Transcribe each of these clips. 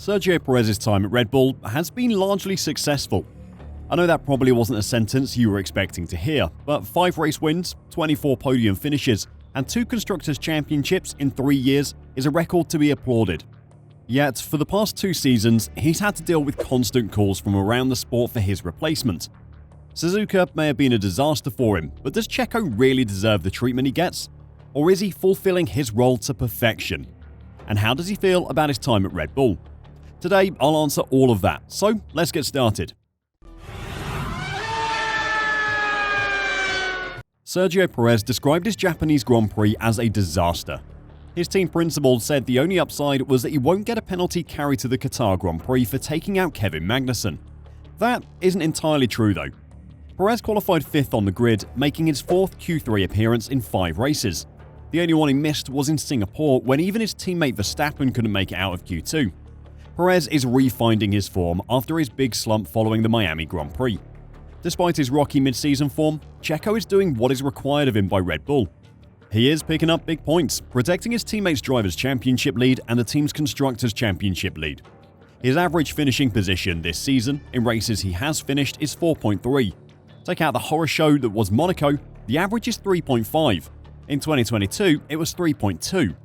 Sergio Perez's time at Red Bull has been largely successful. I know that probably wasn't a sentence you were expecting to hear, but 5 race wins, 24 podium finishes, and 2 Constructors' Championships in 3 years is a record to be applauded. Yet, for the past 2 seasons, he's had to deal with constant calls from around the sport for his replacement. Suzuka may have been a disaster for him, but does Checo really deserve the treatment he gets? Or is he fulfilling his role to perfection? And how does he feel about his time at Red Bull? Today, I'll answer all of that, so let's get started. Sergio Perez described his Japanese Grand Prix as a disaster. His team principal said the only upside was that he won't get a penalty carried to the Qatar Grand Prix for taking out Kevin Magnussen. That isn't entirely true though. Perez qualified 5th on the grid, making his 4th Q3 appearance in 5 races. The only one he missed was in Singapore, when even his teammate Verstappen couldn't make it out of Q2. Perez is re-finding his form after his big slump following the Miami Grand Prix. Despite his rocky mid-season form, Checo is doing what is required of him by Red Bull. He is picking up big points, protecting his teammates' Drivers' Championship lead and the team's Constructors' Championship lead. His average finishing position this season, in races he has finished, is 4.3. Take out the horror show that was Monaco, the average is 3.5. In 2022, it was 3.2.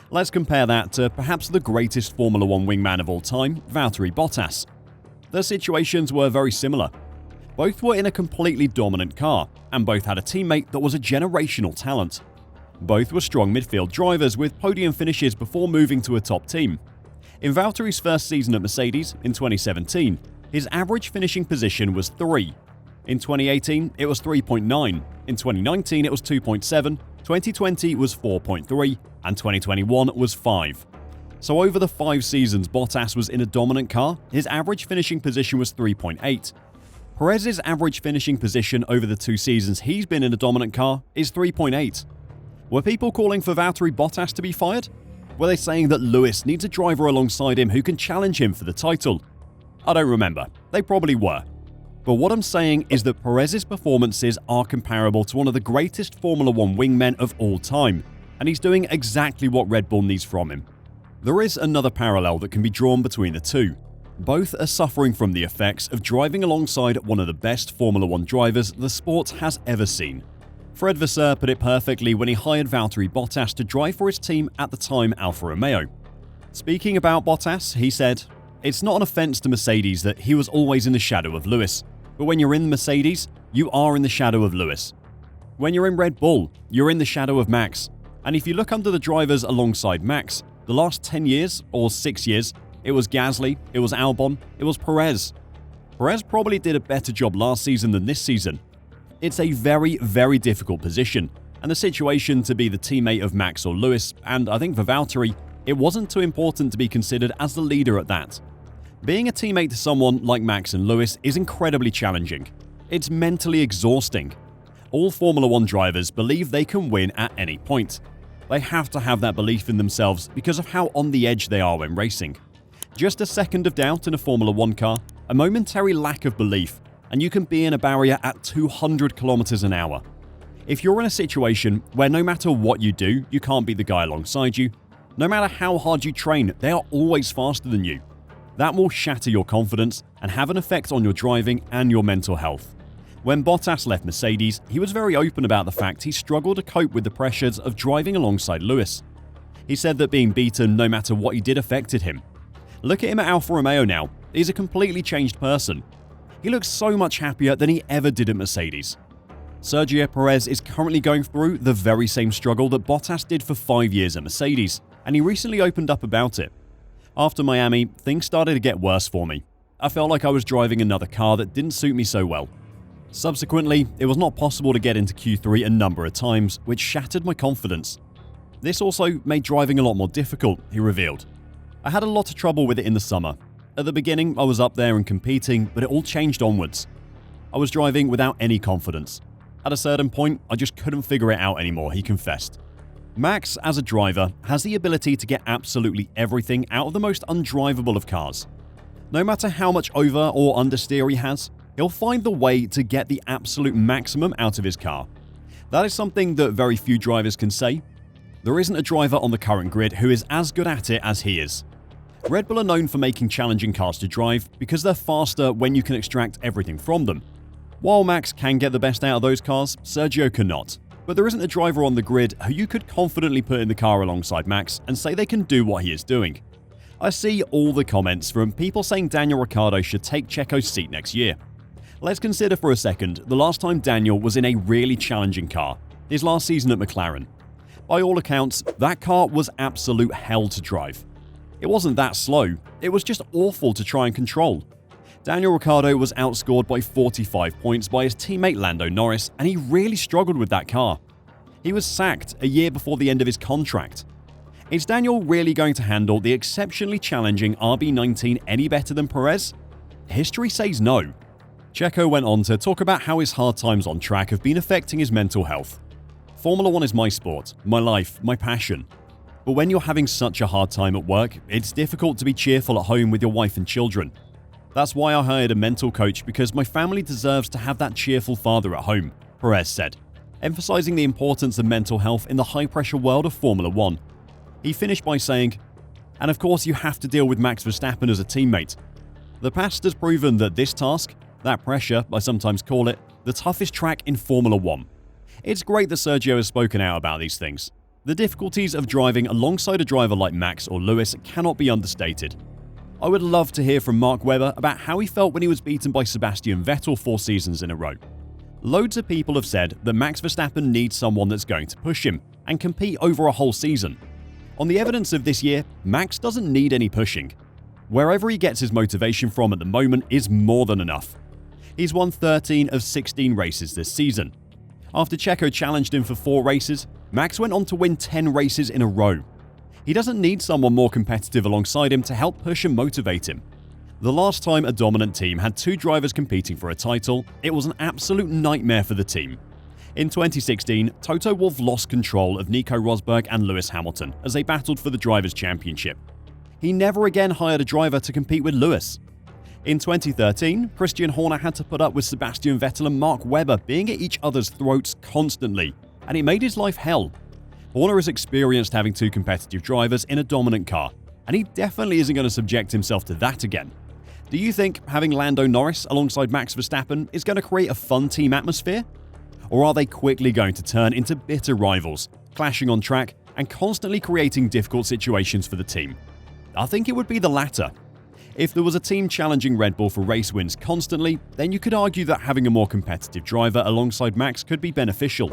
Let's compare that to perhaps the greatest Formula 1 wingman of all time, Valtteri Bottas. Their situations were very similar. Both were in a completely dominant car, and both had a teammate that was a generational talent. Both were strong midfield drivers with podium finishes before moving to a top team. In Valtteri's first season at Mercedes, in 2017, his average finishing position was 3. In 2018, it was 3.9. In 2019, it was 2.7. 2020 was 4.3, and 2021 was 5. So over the 5 seasons Bottas was in a dominant car, his average finishing position was 3.8. Perez's average finishing position over the 2 seasons he's been in a dominant car is 3.8. Were people calling for Valtteri Bottas to be fired? Were they saying that Lewis needs a driver alongside him who can challenge him for the title? I don't remember. They probably were. But what I'm saying is that Perez's performances are comparable to one of the greatest Formula 1 wingmen of all time, and he's doing exactly what Red Bull needs from him. There is another parallel that can be drawn between the two. Both are suffering from the effects of driving alongside one of the best Formula 1 drivers the sport has ever seen. Fred Vasseur put it perfectly when he hired Valtteri Bottas to drive for his team at the time, Alfa Romeo. Speaking about Bottas, he said, "It's not an offense to Mercedes that he was always in the shadow of Lewis. But when you're in Mercedes, you are in the shadow of Lewis. When you're in Red Bull, you're in the shadow of Max. And if you look under the drivers alongside Max, the last 10 years or 6 years, it was Gasly, it was Albon, it was Perez. Perez probably did a better job last season than this season. It's a very, very difficult position, and the situation to be the teammate of Max or Lewis, and I think for Valtteri, it wasn't too important to be considered as the leader at that. Being a teammate to someone like Max and Lewis is incredibly challenging. It's mentally exhausting. All Formula 1 drivers believe they can win at any point. They have to have that belief in themselves because of how on the edge they are when racing. Just a second of doubt in a Formula 1 car, a momentary lack of belief, and you can be in a barrier at 200 kilometers an hour. If you're in a situation where no matter what you do, you can't beat the guy alongside you, no matter how hard you train, they are always faster than you. That will shatter your confidence and have an effect on your driving and your mental health. When Bottas left Mercedes, he was very open about the fact he struggled to cope with the pressures of driving alongside Lewis. He said that being beaten no matter what he did affected him. Look at him at Alfa Romeo now. He's a completely changed person. He looks so much happier than he ever did at Mercedes. Sergio Perez is currently going through the very same struggle that Bottas did for 5 years at Mercedes, and he recently opened up about it. After Miami, things started to get worse for me. I felt like I was driving another car that didn't suit me so well. Subsequently, it was not possible to get into Q3 a number of times, which shattered my confidence. This also made driving a lot more difficult, he revealed. I had a lot of trouble with it in the summer. At the beginning, I was up there and competing, but it all changed onwards. I was driving without any confidence. At a certain point, I just couldn't figure it out anymore, he confessed. Max, as a driver, has the ability to get absolutely everything out of the most undrivable of cars. No matter how much over or understeer he has, he'll find the way to get the absolute maximum out of his car. That is something that very few drivers can say. There isn't a driver on the current grid who is as good at it as he is. Red Bull are known for making challenging cars to drive because they're faster when you can extract everything from them. While Max can get the best out of those cars, Sergio cannot. But there isn't a driver on the grid who you could confidently put in the car alongside Max and say they can do what he is doing. I see all the comments from people saying Daniel Ricciardo should take Checo's seat next year. Let's consider for a second the last time Daniel was in a really challenging car, his last season at McLaren. By all accounts, that car was absolute hell to drive. It wasn't that slow, it was just awful to try and control. Daniel Ricciardo was outscored by 45 points by his teammate Lando Norris, and he really struggled with that car. He was sacked a year before the end of his contract. Is Daniel really going to handle the exceptionally challenging RB19 any better than Perez? History says no. Checo went on to talk about how his hard times on track have been affecting his mental health. Formula 1 is my sport, my life, my passion. But when you're having such a hard time at work, it's difficult to be cheerful at home with your wife and children. That's why I hired a mental coach, because my family deserves to have that cheerful father at home, Perez said, emphasizing the importance of mental health in the high-pressure world of Formula 1. He finished by saying, "And of course you have to deal with Max Verstappen as a teammate. The past has proven that this task, that pressure, I sometimes call it, the toughest track in Formula 1. It's great that Sergio has spoken out about these things. The difficulties of driving alongside a driver like Max or Lewis cannot be understated. I would love to hear from Mark Webber about how he felt when he was beaten by Sebastian Vettel 4 seasons in a row. Loads of people have said that Max Verstappen needs someone that's going to push him and compete over a whole season. On the evidence of this year, Max doesn't need any pushing. Wherever he gets his motivation from at the moment is more than enough. He's won 13 of 16 races this season. After Checo challenged him for 4 races, Max went on to win 10 races in a row. He doesn't need someone more competitive alongside him to help push and motivate him. The last time a dominant team had 2 drivers competing for a title, it was an absolute nightmare for the team. In 2016, Toto Wolff lost control of Nico Rosberg and Lewis Hamilton as they battled for the Drivers' Championship. He never again hired a driver to compete with Lewis. In 2013, Christian Horner had to put up with Sebastian Vettel and Mark Webber being at each other's throats constantly, and it made his life hell. Horner has experienced having 2 competitive drivers in a dominant car, and he definitely isn't going to subject himself to that again. Do you think having Lando Norris alongside Max Verstappen is going to create a fun team atmosphere? Or are they quickly going to turn into bitter rivals, clashing on track and constantly creating difficult situations for the team? I think it would be the latter. If there was a team challenging Red Bull for race wins constantly, then you could argue that having a more competitive driver alongside Max could be beneficial.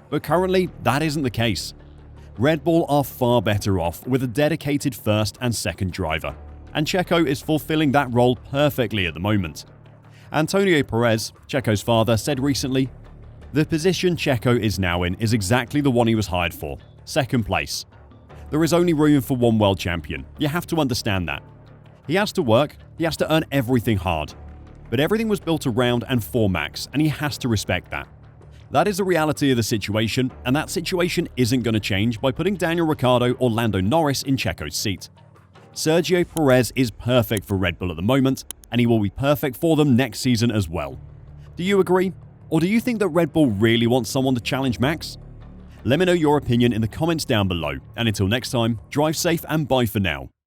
But currently, that isn't the case. Red Bull are far better off with a dedicated first and second driver, and Checo is fulfilling that role perfectly at the moment. Antonio Perez, Checo's father, said recently, "The position Checo is now in is exactly the one he was hired for, second place. There is only room for one world champion. You have to understand that. He has to work, he has to earn everything hard. But everything was built around and for Max, and he has to respect that. That is the reality of the situation, and that situation isn't going to change by putting Daniel Ricciardo or Lando Norris in Checo's seat. Sergio Perez is perfect for Red Bull at the moment, and he will be perfect for them next season as well. Do you agree? Or do you think that Red Bull really wants someone to challenge Max? Let me know your opinion in the comments down below, and until next time, drive safe and bye for now.